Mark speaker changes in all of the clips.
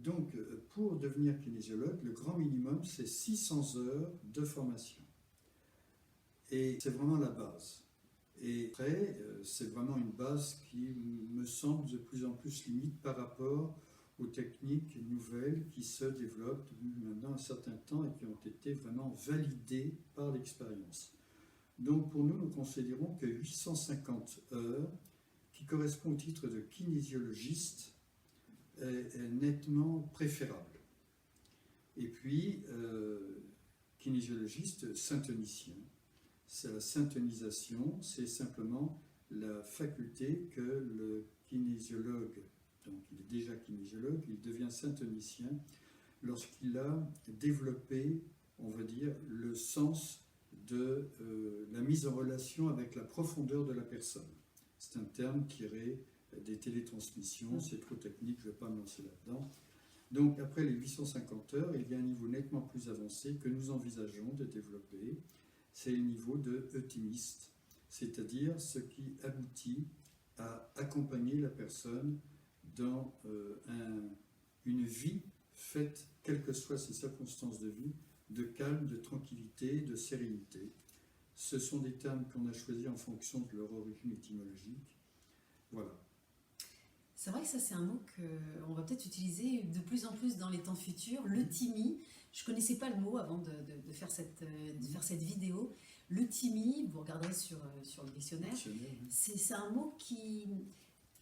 Speaker 1: Donc, pour devenir kinésiologue, le grand minimum, c'est 600 heures de formation. Et c'est vraiment la base. Et après, c'est vraiment une base qui me semble de plus en plus limite par rapport aux techniques nouvelles qui se développent depuis maintenant un certain temps et qui ont été vraiment validées par l'expérience. Donc pour nous, nous considérons que 850 heures, qui correspond au titre de kinésiologiste, est nettement préférable. Et puis, kinésiologiste, syntonicien. C'est la syntonisation, c'est simplement la faculté que le kinésiologue, donc il est déjà kinésiologue, il devient syntonicien lorsqu'il a développé, on va dire, le sens de la mise en relation avec la profondeur de la personne. C'est un terme tiré des télétransmissions, c'est trop technique, je ne vais pas me lancer là-dedans. Donc après les 850 heures, il y a un niveau nettement plus avancé que nous envisageons de développer. C'est le niveau de eutimiste, c'est-à-dire ce qui aboutit à accompagner la personne dans une vie faite, quelles que soient ses circonstances de vie, de calme, de tranquillité, de sérénité. Ce sont des termes qu'on a choisis en fonction de leur origine étymologique. Voilà.
Speaker 2: C'est vrai que ça, c'est un mot qu'on va peut-être utiliser de plus en plus dans les temps futurs. L'euthymie, je ne connaissais pas le mot avant de faire cette vidéo. L'euthymie, vous regarderez sur le dictionnaire, c'est un mot qui,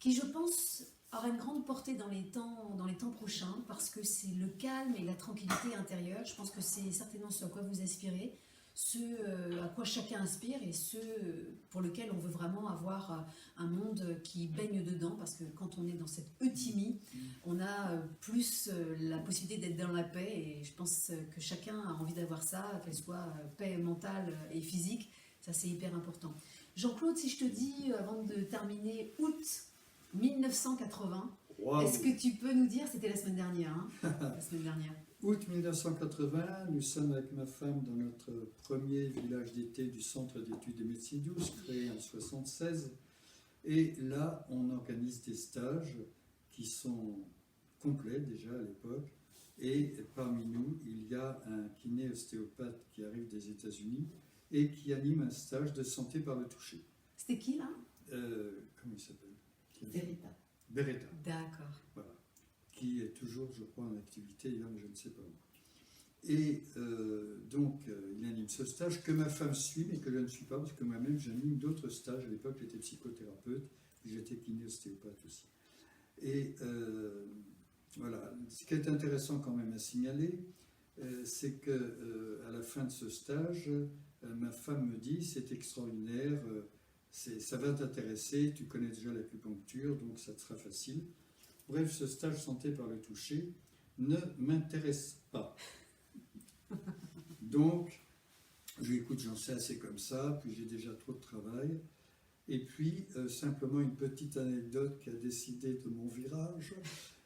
Speaker 2: je pense, aura une grande portée dans les temps prochains, parce que c'est le calme et la tranquillité intérieure. Je pense que c'est certainement ce à quoi vous aspirez, ce à quoi chacun aspire et ce pour lequel on veut vraiment avoir un monde qui baigne dedans, parce que quand on est dans cette euthymie, on a plus la possibilité d'être dans la paix, et je pense que chacun a envie d'avoir ça, qu'elle soit paix mentale et physique. Ça, c'est hyper important. Jean-Claude, si je te dis, avant de terminer, août 1980, wow. Est-ce que tu peux nous dire, c'était la semaine dernière, hein, la semaine dernière.
Speaker 1: Août 1980, nous sommes avec ma femme dans notre premier village d'été du Centre d'études de médecine douce, créé en 1976. Et là, on organise des stages qui sont complets déjà à l'époque. Et parmi nous, il y a un kiné-ostéopathe qui arrive des États-Unis et qui anime un stage de santé par le toucher.
Speaker 2: C'était qui, là?
Speaker 1: Comment il s'appelle?
Speaker 3: Beretta.
Speaker 1: Beretta.
Speaker 2: D'accord.
Speaker 1: Voilà. Qui est toujours, je crois, en activité, hier, mais je ne sais pas où. Et donc, il anime ce stage que ma femme suit, mais que je ne suis pas, parce que moi-même, j'anime d'autres stages. À l'époque, j'étais psychothérapeute, j'étais kiné-ostéopathe aussi. Et voilà, ce qui est intéressant quand même à signaler, c'est qu'à la fin de ce stage, ma femme me dit, c'est extraordinaire, ça va t'intéresser, tu connais déjà l'acupuncture, donc ça te sera facile. Bref, ce stage santé par le toucher ne m'intéresse pas. Donc, je lui écoute, j'en sais assez comme ça, puis j'ai déjà trop de travail. Et puis, simplement une petite anecdote qui a décidé de mon virage,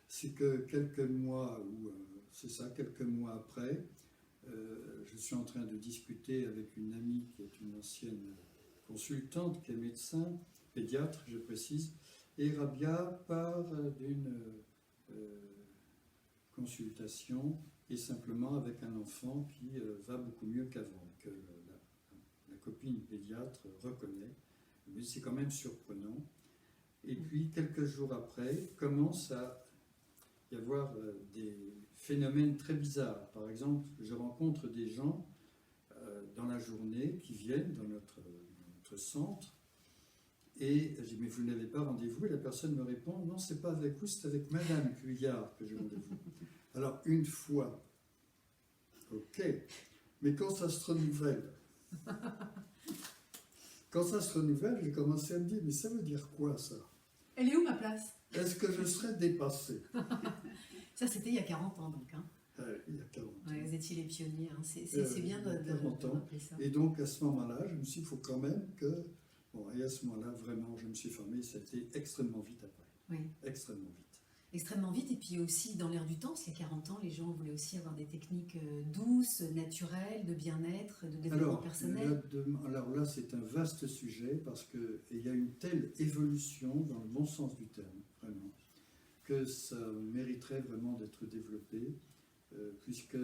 Speaker 1: c'est que quelques mois après, je suis en train de discuter avec une amie qui est une ancienne consultante, qui est médecin, pédiatre, je précise, et Rabia part d'une consultation et simplement avec un enfant qui va beaucoup mieux qu'avant, que la copine pédiatre reconnaît, mais c'est quand même surprenant. Et puis, quelques jours après, commence à y avoir des phénomènes très bizarres. Par exemple, je rencontre des gens dans la journée qui viennent dans notre centre, et je dis, mais vous n'avez pas rendez-vous? Et la personne me répond, non, c'est pas avec vous, c'est avec Madame Cuillard que j'ai rendez-vous. Alors, une fois, ok, mais quand ça se renouvelle, j'ai commencé à me dire, mais ça veut dire quoi, ça?
Speaker 2: Elle est où ma place?
Speaker 1: Est-ce que je serais dépassé?
Speaker 2: Ça, c'était il y a 40 ans, donc. Hein.
Speaker 1: Il y a 40 ans.
Speaker 2: Ouais, vous étiez les pionniers, hein. C'est bien de rappeler ça.
Speaker 1: Et donc, à ce moment-là, je me suis dit, il faut quand même que... Bon, et à ce moment-là, vraiment, je me suis formé, ça a été extrêmement vite après.
Speaker 2: Oui.
Speaker 1: Extrêmement vite.
Speaker 2: Extrêmement vite, et puis aussi dans l'air du temps, parce qu'il y a 40 ans, les gens voulaient aussi avoir des techniques douces, naturelles, de bien-être, de développement personnel.
Speaker 1: Alors là, c'est un vaste sujet, parce qu'il y a une telle évolution, dans le bon sens du terme, vraiment, que ça mériterait vraiment d'être développé, puisque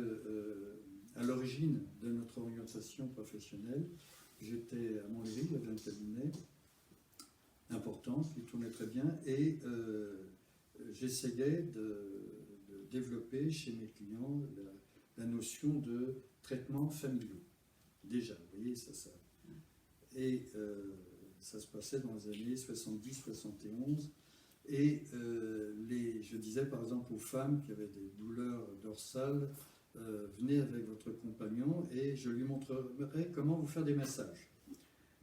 Speaker 1: à l'origine de notre orientation professionnelle, j'étais à Montlhéry, il y avait un cabinet important qui tournait très bien, et j'essayais de développer chez mes clients la notion de traitement familial. Déjà, vous voyez, et ça se passait dans les années 70-71. Et je disais par exemple aux femmes qui avaient des douleurs dorsales, venez avec votre compagnon et je lui montrerai comment vous faire des massages.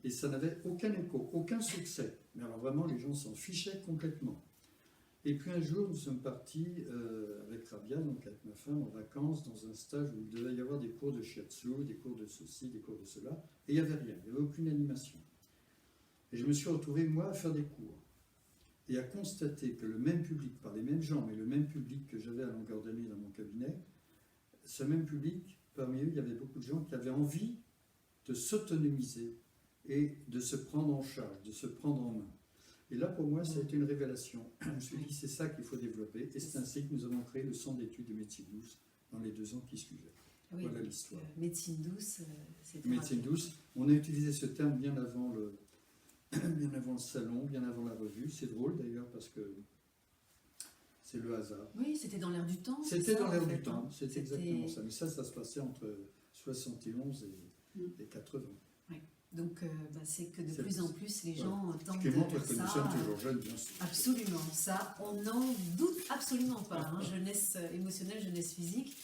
Speaker 1: Et ça n'avait aucun écho, aucun succès. Mais alors vraiment, les gens s'en fichaient complètement. Et puis un jour, nous sommes partis avec Rabia, donc avec ma femme, en vacances, dans un stage où il devait y avoir des cours de shiatsu, des cours de ceci, des cours de cela, et il n'y avait rien, il n'y avait aucune animation. Et je me suis retrouvé, moi, à faire des cours, et à constater que le même public, par les mêmes gens, mais le même public que j'avais à longueur d'année dans mon cabinet, ce même public, parmi eux, il y avait beaucoup de gens qui avaient envie de s'autonomiser et de se prendre en charge, de se prendre en main. Et là, pour moi, ça a été une révélation. Je me suis dit, c'est ça qu'il faut développer. Et c'est ainsi que nous avons créé le centre d'études de médecine douce dans les 2 ans qui suivaient.
Speaker 2: Oui,
Speaker 1: voilà l'histoire.
Speaker 2: Médecine douce, c'est
Speaker 1: Médecine douce, on a utilisé ce terme bien avant le salon, bien avant la revue. C'est drôle d'ailleurs parce que c'est le hasard.
Speaker 2: Oui, c'était dans l'air du temps.
Speaker 1: C'était dans l'air du temps,
Speaker 2: hein.
Speaker 1: c'est exactement ça. Mais ça se passait entre 71 et 80.
Speaker 2: Donc, c'est que de plus en plus, les gens tentent
Speaker 1: Ce qui montre que
Speaker 2: ça.
Speaker 1: nous sommes toujours jeunes, bien sûr.
Speaker 2: Absolument, ça, on n'en doute absolument pas. Hein. Jeunesse émotionnelle, jeunesse physique.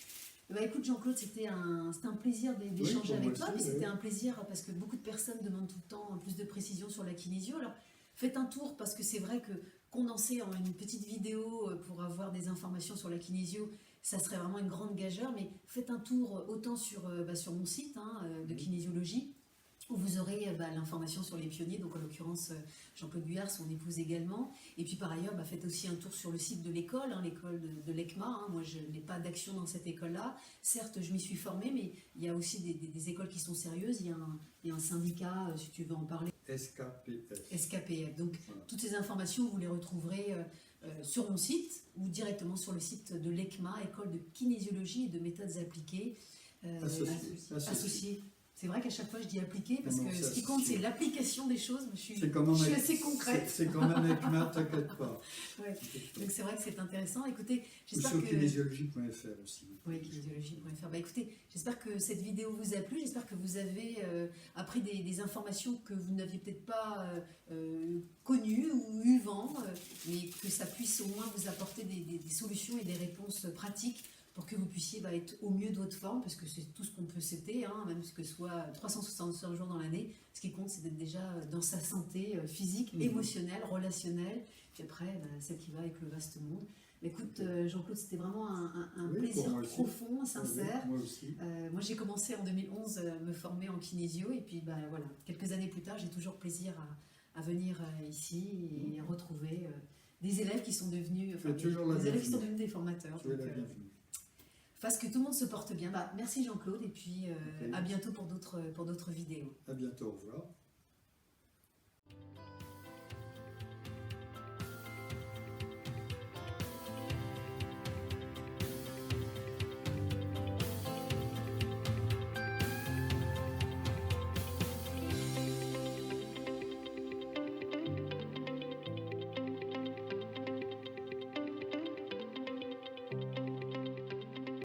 Speaker 2: Bah, écoute Jean-Claude, c'était un plaisir d'échanger avec toi. Puis c'était un plaisir parce que beaucoup de personnes demandent tout le temps plus de précision sur la kinésio. Alors, faites un tour parce que c'est vrai que condenser en une petite vidéo pour avoir des informations sur la kinésio, ça serait vraiment une grande gageure. Mais faites un tour autant sur mon site de kinésiologie, où vous aurez l'information sur les pionniers, donc en l'occurrence Jean-Claude Guyard, son épouse également. Et puis par ailleurs, faites aussi un tour sur le site de l'école, l'école de l'ECMA. Moi, je n'ai pas d'action dans cette école-là. Certes, je m'y suis formée, mais il y a aussi des écoles qui sont sérieuses. Il y a un syndicat, si tu veux en parler. SKPF. Donc, voilà. Toutes ces informations, vous les retrouverez sur mon site ou directement sur le site de l'ECMA, École de kinésiologie et de méthodes appliquées. Associées. C'est vrai qu'à chaque fois je dis appliquer parce que ce qui compte c'est l'application des choses. Je suis assez concrète.
Speaker 1: C'est quand même ECMA, t'inquiète pas.
Speaker 2: Ouais. Donc c'est vrai que c'est intéressant. Écoutez, j'espère
Speaker 1: que... kinésiologie.fr aussi.
Speaker 2: Oui, kinésiologie.fr. Écoutez, j'espère que cette vidéo vous a plu. J'espère que vous avez appris des informations que vous n'aviez peut-être pas connues ou eu vent, mais que ça puisse au moins vous apporter des solutions et des réponses pratiques pour que vous puissiez être au mieux de votre forme, parce que c'est tout ce qu'on peut souhaiter, même que ce soit 365 jours dans l'année. Ce qui compte, c'est d'être déjà dans sa santé physique, émotionnelle, relationnelle, puis après, celle qui va avec le vaste monde. Écoute, Jean-Claude, c'était vraiment un plaisir profond, sincère.
Speaker 1: Moi aussi.
Speaker 2: Moi, j'ai commencé en 2011 à me former en kinésio, et puis voilà, quelques années plus tard, j'ai toujours plaisir à venir ici et à retrouver des élèves qui sont devenus, des formateurs.
Speaker 1: Tu es la bienvenue.
Speaker 2: Fasse que tout le monde se porte bien. Merci Jean-Claude et puis à bientôt pour d'autres vidéos.
Speaker 1: À bientôt, au revoir.